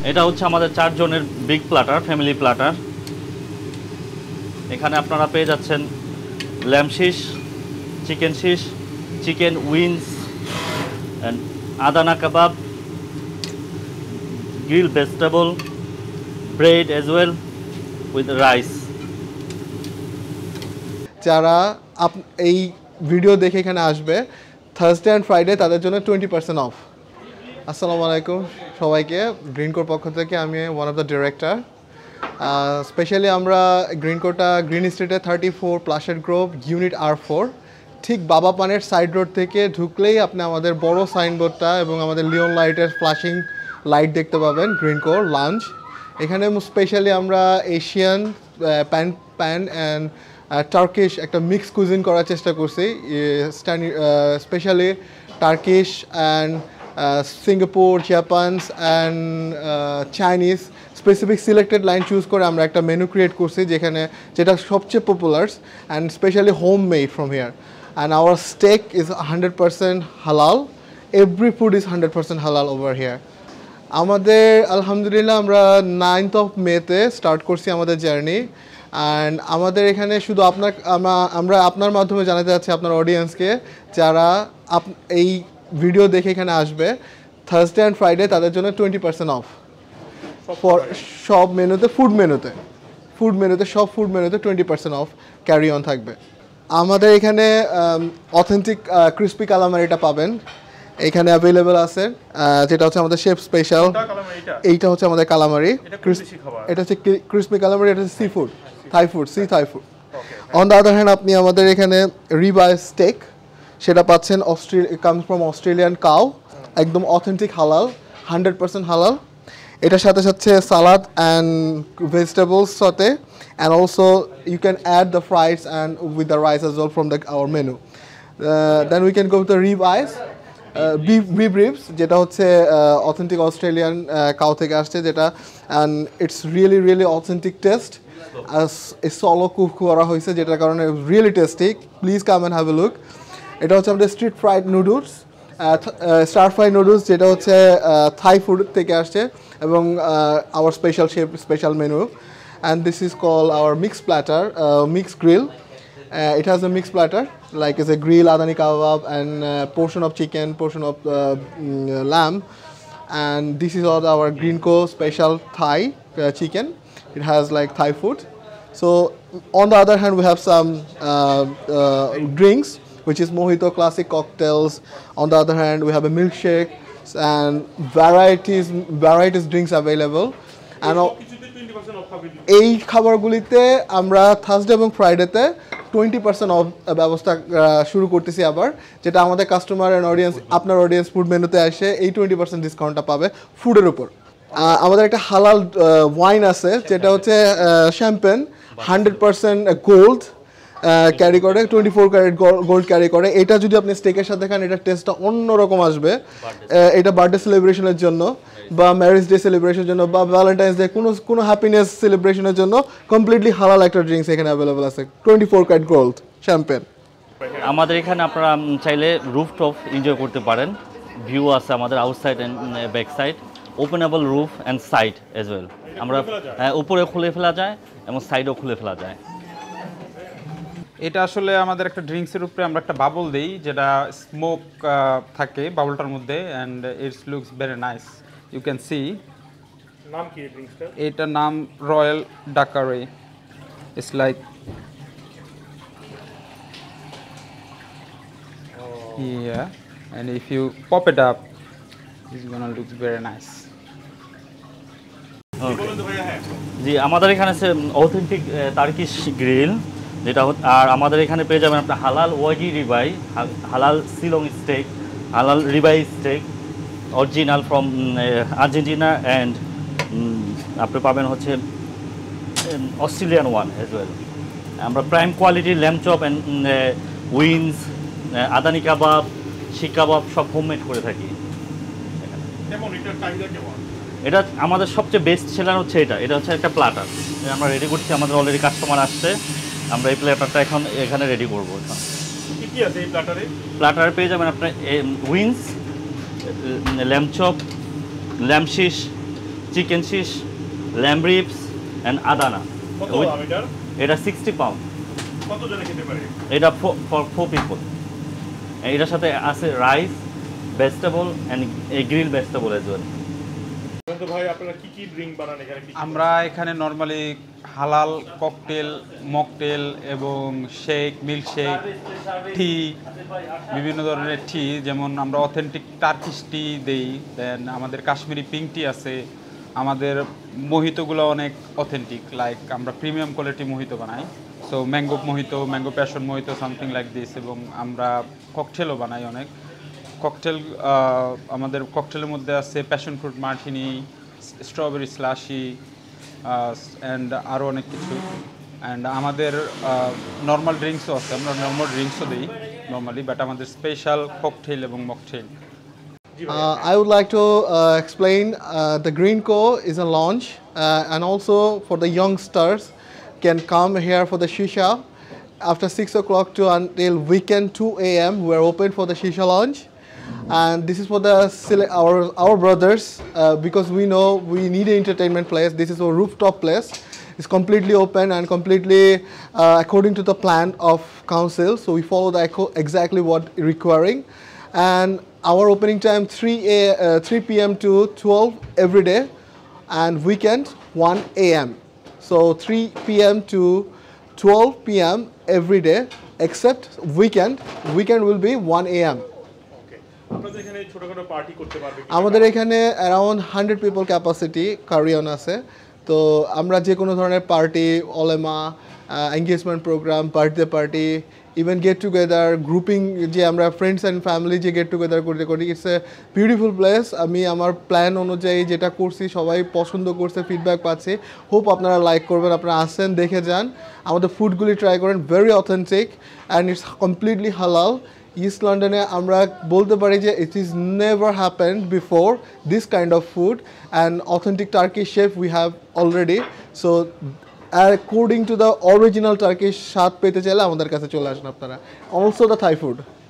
এটা হচ্ছে আমাদের 4 জনের বিগ প্ল্যাটার, ফ্যামিলি প্ল্যাটার। এখানে আপনারা পেয়ে যাচ্ছেন lamb shish, chicken shish, chicken wings and আদানা kebab, grill vegetable, bread as well with rice. যারা এই ভিডিও দেখে এখানে আসবে থার্সডে অ্যান্ড ফ্রাইডে তাদের জন্য 20% অফ। আসসালামু আলাইকুম সবাইকে, গ্রিনকোর পক্ষ থেকে আমি one of the director. Specially আমরা গ্রিনকোটা গ্রিন স্ট্রিটে 34 প্লাশেট গ্রোভ ইউনিট R4, ঠিক বাবা পানের সাইড রোড থেকে ঢুকলেই আপনি আমাদের বড় সাইনবোর্ডটা এবং আমাদের লিওন লাইটের ফ্ল্যাশিং লাইট দেখতে পাবেন, গ্রিনকোর লাঞ্চ। এখানে স্পেশালি আমরা এশিয়ান প্যান অ্যান্ড টার্কিশ একটা মিক্স কুজিন করার চেষ্টা করছি, specially Turkish and Singapore, Japan's and Chinese specific selected line choose করে আমরা একটা মেনু ক্রিয়েট করছি যেটা সবচেয়ে popular and specially home made from here. And our steak is 100% হালাল, এভরি ফুড ইজ 100% হালাল ওভার হিয়ার। আমাদের আলহামদুলিল্লাহ আমরা 9th of May-তে স্টার্ট করছি আমাদের জার্নি। অ্যান্ড আমাদের এখানে শুধু আমরা আপনার মাধ্যমে জানাতে চাচ্ছি আপনার অডিয়েন্সকে, যারা এই ভিডিও দেখে এখানে আসবে থার্সডে অ্যান্ড ফ্রাইডে তাদের জন্য 20% অফ ফর সব মেনুতে, ফুড মেনুতে সব ফুড মেনুতে 20% অফ ক্যারি অন থাকবে। আমাদের এখানে অথেন্টিক ক্রিসপি কালামারিটা পাবেন, এখানে অ্যাভেলেবেল আছে, যেটা হচ্ছে আমাদের শেফ স্পেশাল। এইটা হচ্ছে আমাদের কালামারি, এটা হচ্ছে ক্রিসপি কালামারি, এটা হচ্ছে sea food, Thai food, Thai food. On the other hand আপনি আমাদের এখানে রিবাই স্টেক সেটা পাচ্ছেন, কামস ফ্রম অস্ট্রেলিয়ান কাউ, একদম অথেন্টিক হালাল, 100% হালাল। এটার সাথে সাথে সালাদ অ্যান্ড ভেজিটেবলস সাথে, and also you can add the fries and with the rice as well from our menu. Then we can go with the rib eyes, beef ribs, যেটা হচ্ছে authentic Australian cow থেকে আসছে, যেটা and it's really authentic taste, slow cook করা হয়েছে, যেটার কারণে really tasty. Please come and have a look. এটা হচ্ছে আমাদের street fried noodles, stir fry noodles, যেটা হচ্ছে থাই ফুড থেকে আসছে এবং our special menu. And this is call our mix platter, mix grill. It has a mixed platter, like it's a grill, adani kebab, and portion of chicken, portion of lamb. And this is all our Greenco special Thai chicken. It has like Thai food. So on the other hand, we have some drinks, which is mojito, classic cocktails. On the other hand, we have a milkshake and varieties drinks available. And এই খাবারগুলিতে আমরা Thursday এবং ফ্রাইডেতে 20% of ব্যবস্থা শুরু করতেছি আবার, যেটা আমাদের customer and audience, আপনার অডিয়েন্স ফুড মেনুতে আসে এই 20% ডিসকাউন্টটা পাবে ফুডের উপর। আমাদের একটা হালাল ওয়াইন আছে, যেটা হচ্ছে শ্যাম্পেন, 100% গোল্ড ক্যারি করে, 24 ক্যারেট গোল্ড ক্যারি করে। এটা যদি আপনি স্টেকের সাথে খান, এটার টেস্টটা অন্যরকম আসবে। এটা বার্থডে সেলিব্রেশনের জন্য বা ম্যারেজ ডে সেলিব্রেশনের জন্য বা ভ্যালেন্টাইন্স ডে, কোনো হ্যাপিনেস সেলিব্রেশনের জন্য কমপ্লিটলি হালাল একটা ড্রিঙ্কস এখানে অ্যাভেলেবল আছে, 24 ক্যারেট গোল্ড শ্যাম্পেন। আমাদের এখানে আপনারা চাইলে রুফটপ এনজয় করতে পারেন, ভিউ আছে আমাদের outside and back side, openable roof and side as well. আমরা উপরে খুলে ফেলা যায় এবং সাইডও খুলে ফেলা যায়। এটা আসলে আমাদের একটা ড্রিঙ্কসের উপরে আমরা একটা বাবল দেই, যেটা স্মোক থাকে বাবলটার মধ্যে, and it's looks very nice, you can see. নাম কি ড্রিঙ্কসটা? এটার নাম রয়্যাল ডাকারি। It's like yeah, and if you pop it up, it's gonna look very nice. জি, আমাদের এখানে আছে অথেন্টিক টার্কিশ গ্রিল, যেটা আর আমাদের এখানে পেয়ে যাবেন আপনার হালাল ওয়াজি রিবাই, হালাল সিলং স্টেক, হালাল ribeye steak original from Argentina, and আপনি পাবেন হচ্ছে অস্ট্রেলিয়ান ওয়ান এজ ওয়েল। আমরা প্রাইম কোয়ালিটির lamb chop and wings, Adana কাবাব, শিক কাবাব সব হোমমেড করে থাকি। এটা আমাদের সবচেয়ে বেস্ট সেলার হচ্ছে এটা হচ্ছে একটা প্ল্যাটার, আমরা রেডি করছি, আমাদের অলরেডি কাস্টমার আসছে, আমরা এই প্ল্যাটারটা এখন এখানে রেডি করবো। প্ল্যাটারে পেয়ে যাবেন আপনার wings, lamb chop, lamb shish, chicken shish, lamb ribs and Adana. কত দাম এটার? এটা 60 পাউন্ড। কতজনে খেতে পারে? এটা ফর 4 পিপল। এটার সাথে আছে rice, vegetable and grill vegetable as well. তো ভাই আপনারা কি কি ড্রিঙ্ক বানান এখানে? আমরা এখানে নর্মালি হালাল ককটেল, মকটেল এবং শেক, মিল্কশেক, টি, বিভিন্ন ধরনের টি, যেমন আমরা অথেন্টিক টার্কিশ টি দেই, দেন আমাদের কাশ্মীরি পিঙ্ক টি আছে, আমাদের মোহিতোগুলো অনেক অথেন্টিক, লাইক আমরা প্রিমিয়াম কোয়ালিটি মোহিতো বানাই। So mango mojito, mango passion mojito, something like this. এবং আমরা ককটেলও বানাই অনেক। ককটেল আমাদের ককটেলের মধ্যে আছে passion fruit martini, strawberry slushy and আরও অনেক কিছু। অ্যান্ড আমাদের নর্মাল ড্রিঙ্কসও আছে, আমরা নর্মাল ড্রিঙ্কসও দিই নর্মালি, বাট আমাদের স্পেশাল ককটেল এবং mocktail. I would like to explain the Green Co is a launch and also for the youngsters can come here for the shisha after 6 o'clock to until weekend 2 a.m. We're open for the shisha launch, and this is for the our brothers because we know we need an entertainment place. This is a rooftop place. It's completely open and completely according to the plan of council, so we follow the exactly what requiring. And our opening time 3 p.m. to 12 every day, and weekend 1 a.m. So 3 p.m. to 12 p.m. every day except weekend. Weekend will be 1 a.m. ওকে, আপনাদের এখানে ছোটখাটো party করতে পারবে কি? আমাদের এখানে around 100 people capacity কারিয়ন আছে। তো আমরা যে কোনো ধরনের পার্টি, ওলেমা, engagement programme, birthday party, even get together, grouping, যে আমরা ফ্রেন্ডস অ্যান্ড ফ্যামিলি যে গেট টুগেদার করতে করি, ইটস এ বিউটিফুল প্লেস। আমি আমার প্ল্যান অনুযায়ী যেটা করছি সবাই পছন্দ করছে, ফিডব্যাক পাচ্ছি। হোপ আপনারা লাইক করবেন, আপনারা আসেন, দেখে যান, আমাদের ফুডগুলি ট্রাই করেন, very authentic and it's completely হালাল। ইস্ট লন্ডনে আমরা বলতে পারি যে it is never happened before this kind of food and authentic Turkish chef we have already. So according to the original Turkish স্বাদ পেতে চাইলে আমাদের কাছে চলে আসেন আপনারা। Also the Thai food.